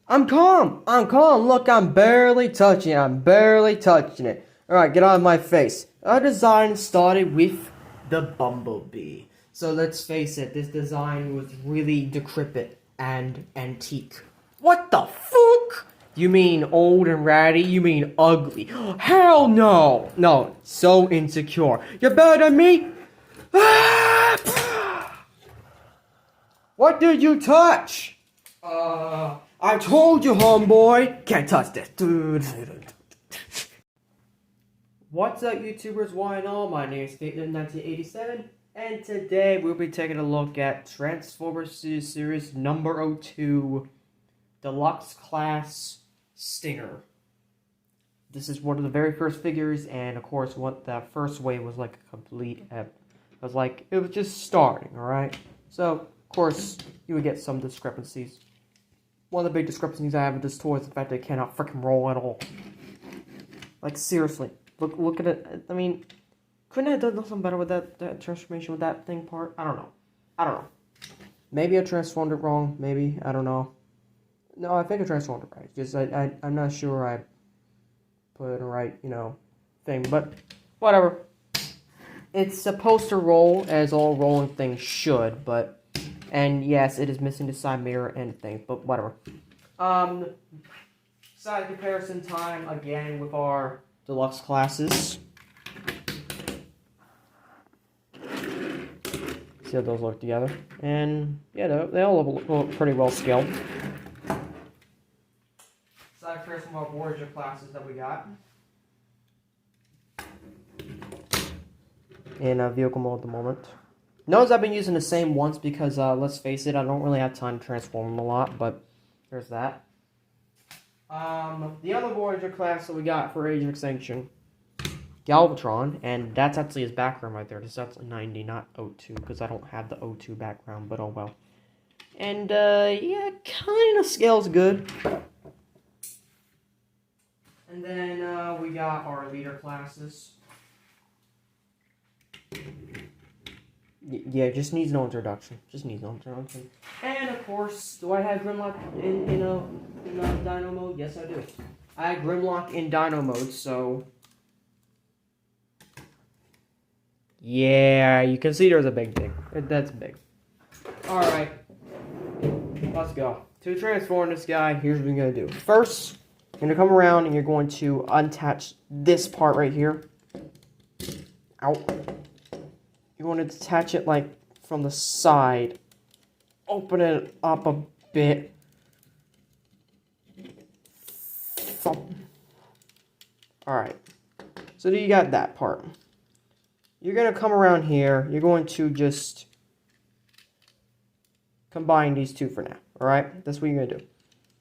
I'm calm. I'm calm. Look, I'm barely touching it. I'm barely touching it. Alright, get out of my face. Our design started with the bumblebee. So let's face it, this design was really decrepit and antique. What the fuck? You mean old and ratty? You mean ugly? Hell no! No, so insecure. You're better than me? What did you touch? I told you, homeboy. Can't touch this. What's up, YouTubers? Why and all? My name is Fate1987, and today we'll be taking a look at Transformers Series number 02 Deluxe Class Stinger. This is one of the very first figures, and of course, what that first wave was like a complete. It was just starting, alright? So, of course, you would get some discrepancies. One of the big discrepancies I have with this toy is the fact that it cannot freaking roll at all. Like, seriously. Look at it. I mean, couldn't I have done something better with that transformation with that thing part? I don't know. Maybe I transformed it wrong. Maybe. I don't know. No, I think I transformed it right. Just, I'm not sure I put it in the right, thing. But, whatever. It's supposed to roll as all rolling things should, but... And yes, it is missing the side mirror and things, but whatever. Side comparison time again with our deluxe classes. See how those look together. And yeah, they all look pretty well scaled. Side comparison of our Voyager classes that we got. In vehicle mode at the moment. Notice I've been using the same once because, let's face it, I don't really have time to transform them a lot, but there's that. The other Voyager class that we got for Age of Extinction, Galvatron, and that's actually his background right there. This is 90, not 02, because I don't have the 02 background, but oh well. And, yeah, kind of scales good. And then, we got our leader classes. Yeah, just needs no introduction. And of course, do I have Grimlock in Dino mode? Yes, I do. I have Grimlock in Dino mode, so yeah, you can see there's a big thing. That's big. All right, let's go. To transform this guy, here's what you're gonna do. First, you're gonna come around and you're going to unattach this part right here. Out. You want to detach it, like, from the side. Open it up a bit. Alright. So you got that part. You're going to come around here. You're going to just combine these two for now. Alright? That's what you're going to do.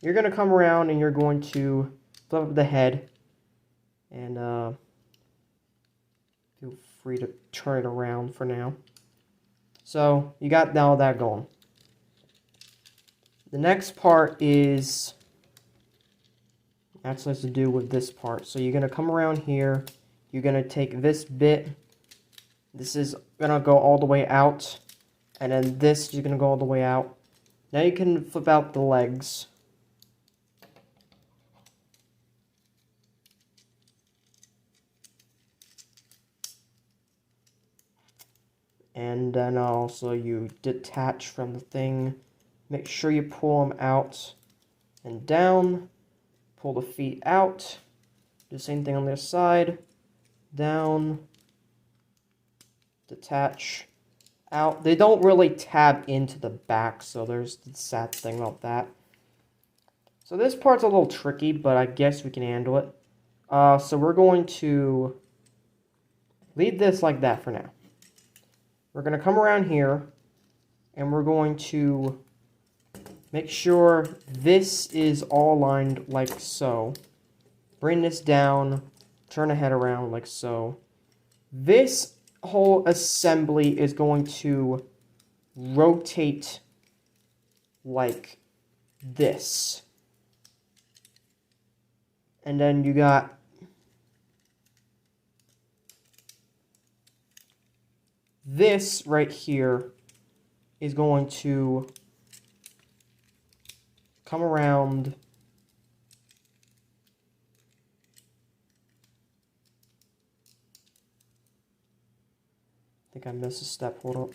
You're going to come around and you're going to flip up the head. And, feel free to turn it around for now. So, you got all that going. The next part is actually has to do with this part. So, you're going to come around here. You're going to take this bit. This is going to go all the way out. And then this is going to go all the way out. Now you can flip out the legs. And then also you detach from the thing. Make sure you pull them out and down. Pull the feet out. Do the same thing on the other side. Down. Detach. Out. They don't really tab into the back, so there's the sad thing about that. So this part's a little tricky, but I guess we can handle it. So we're going to leave this like that for now. We're going to come around here, and we're going to make sure this is all aligned like so. Bring this down, turn the head around like so. This whole assembly is going to rotate like this. And then you got this right here is going to come around think I missed a step. Hold up.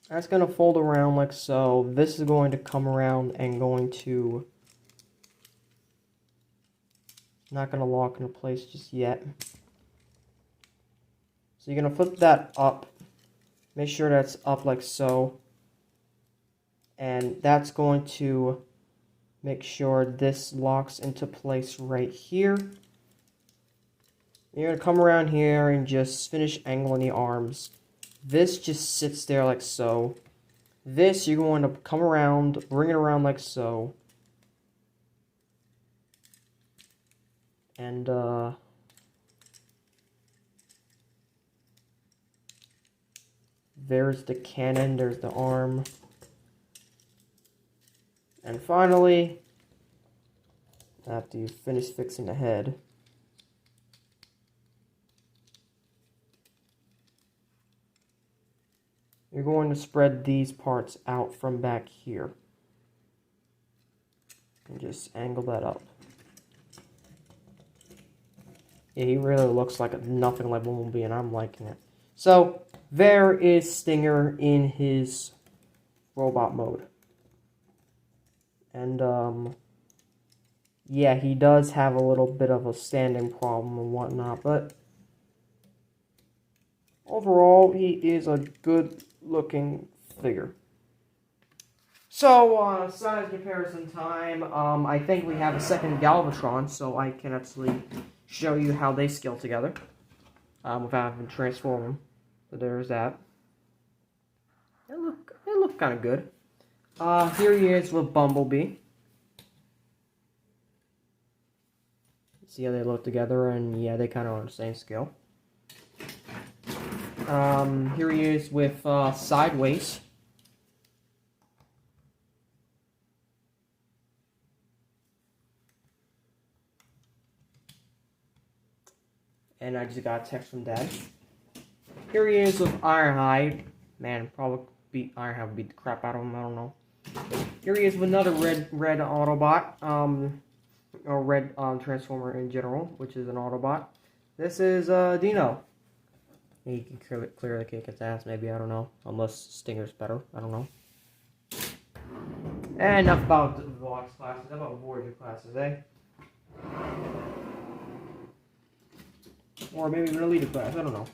That's going to fold around like so. This is going to come around and going to... Not going to lock into place just yet. So you're going to flip that up. Make sure that's up like so. And that's going to make sure this locks into place right here. You're going to come around here and just finish angling the arms. This just sits there like so. This, you're going to come around, bring it around like so. And, there's the cannon, there's the arm. And finally, after you finish fixing the head, you're going to spread these parts out from back here. And just angle that up. Yeah, he really looks like nothing like Bumblebee, and I'm liking it. So, there is Stinger in his robot mode. And, yeah, he does have a little bit of a standing problem and whatnot, but overall, he is a good-looking figure. So, size comparison time. I think we have a second Galvatron, so I can actually show you how they scale together without having to transform them. So there's that. They look kind of good. Here he is with Bumblebee. See how they look together, and yeah, they kind of are on the same scale. Here he is with Sideways. And I just got a text from Dad. Here he is with Ironhide. Man, probably Ironhide beat the crap out of him, I don't know. Here he is with another red Autobot. Or red Transformer in general, which is an Autobot. This is Dino. He can clearly kick its ass, maybe, I don't know. Unless Stinger's better, I don't know. And enough about the Vox classes, how about Voyager classes, eh? Or maybe even a leader class, I don't know.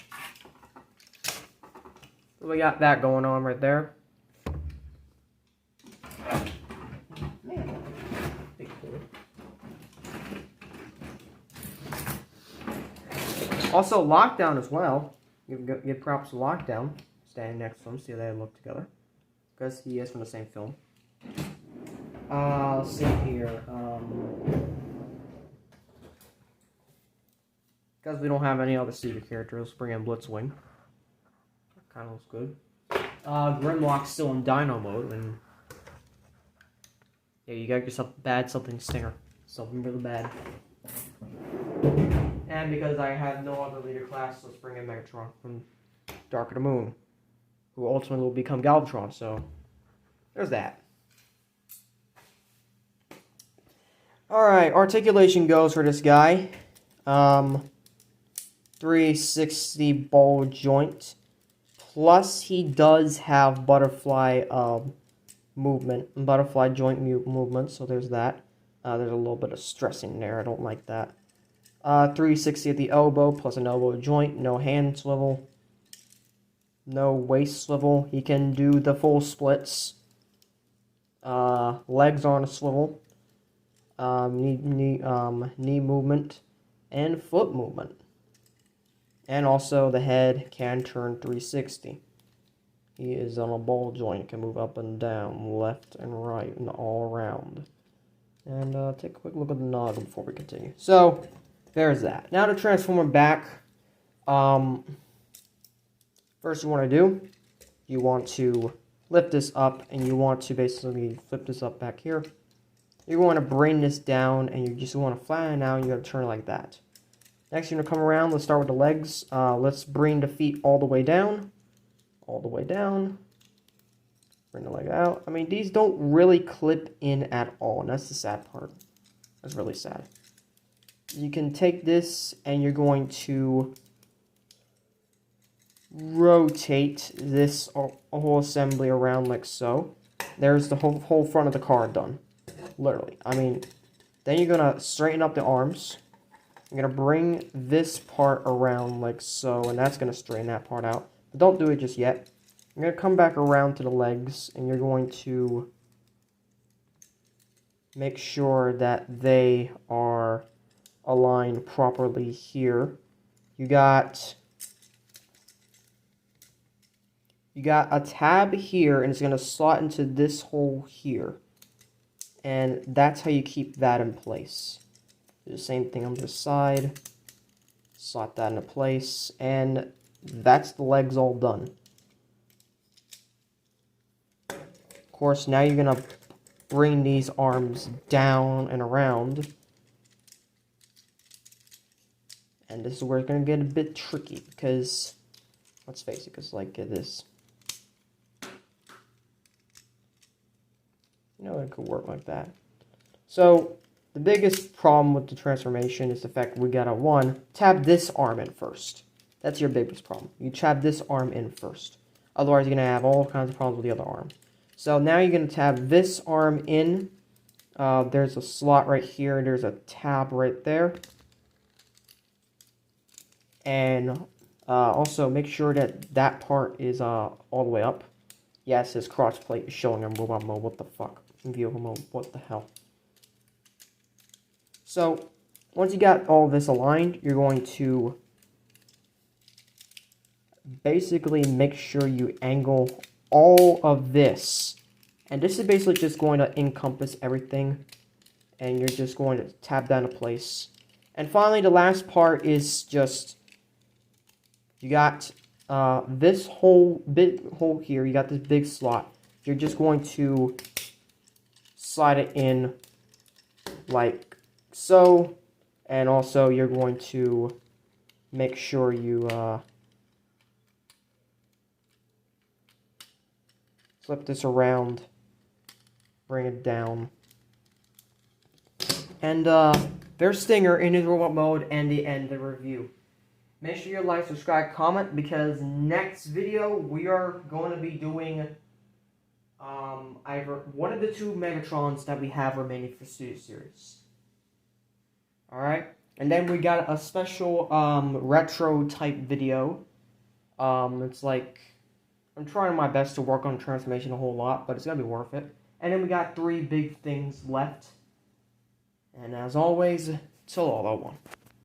So we got that going on right there. Man, big boy. Also, Lockdown as well. Give props to Lockdown. Standing next to him, see how they look together. Because he is from the same film. Let's see here. Because we don't have any other secret characters, let's bring in Blitzwing. Kind of looks good. Grimlock's still in Dino mode, and yeah, you got yourself something Stinger, something really bad. And because I have no other leader class, let's bring in Megatron from Dark of the Moon, who ultimately will become Galvatron. So there's that. All right, articulation goes for this guy. 360 ball joint. Plus, he does have butterfly butterfly joint movement, so there's that. There's a little bit of stressing there, I don't like that. 360 at the elbow, plus an elbow joint, no hand swivel, no waist swivel. He can do the full splits. Legs on a swivel. Knee movement, and foot movement. And also, the head can turn 360. He is on a ball joint, can move up and down, left and right, and all around. And take a quick look at the noggin before we continue. So, there's that. Now to transform him back. First you want to do, you want to lift this up, and you want to basically flip this up back here. you want to bring this down, and you just want to flatten it out, and you got to turn it like that. Next, you're going to come around. Let's start with the legs. Let's bring the feet all the way down. All the way down. Bring the leg out. I mean, these don't really clip in at all, and that's the sad part. That's really sad. You can take this, and you're going to rotate this whole assembly around like so. There's the whole front of the car done. Literally. I mean, then you're going to straighten up the arms. You're going to bring this part around like so, and that's going to straighten that part out. But don't do it just yet. You're going to come back around to the legs, and you're going to make sure that they are aligned properly here. You got a tab here, and it's going to slot into this hole here. And that's how you keep that in place. Do the same thing on this side. Slot that into place, and that's the legs all done. Of course, now you're going to bring these arms down and around. And this is where it's going to get a bit tricky, because, let's face it, because like this. You know, it could work like that. So, the biggest problem with the transformation is the fact we gotta, one, tab this arm in first. That's your biggest problem. You tab this arm in first. Otherwise, you're gonna have all kinds of problems with the other arm. So, now you're gonna tab this arm in. There's a slot right here. There's a tab right there. And also, make sure that that part is all the way up. Yes, his cross plate is showing him robot mode. What the fuck? Vehicle mode. What the hell? So, once you got all this aligned, you're going to basically make sure you angle all of this. And this is basically just going to encompass everything. And you're just going to tab that into place. And finally, the last part is just, you got this whole hole here. You got this big slot. You're just going to slide it in like so, and also you're going to make sure you flip this around, bring it down, and there's Stinger in his robot mode, and the end of the review. Make sure you like, subscribe, comment, because next video we are going to be doing either one of the two Megatrons that we have remaining for Studio Series. Alright? And then we got a special retro type video. It's like, I'm trying my best to work on transformation a whole lot, but it's going to be worth it. And then we got 3 big things left. And as always, till all that one.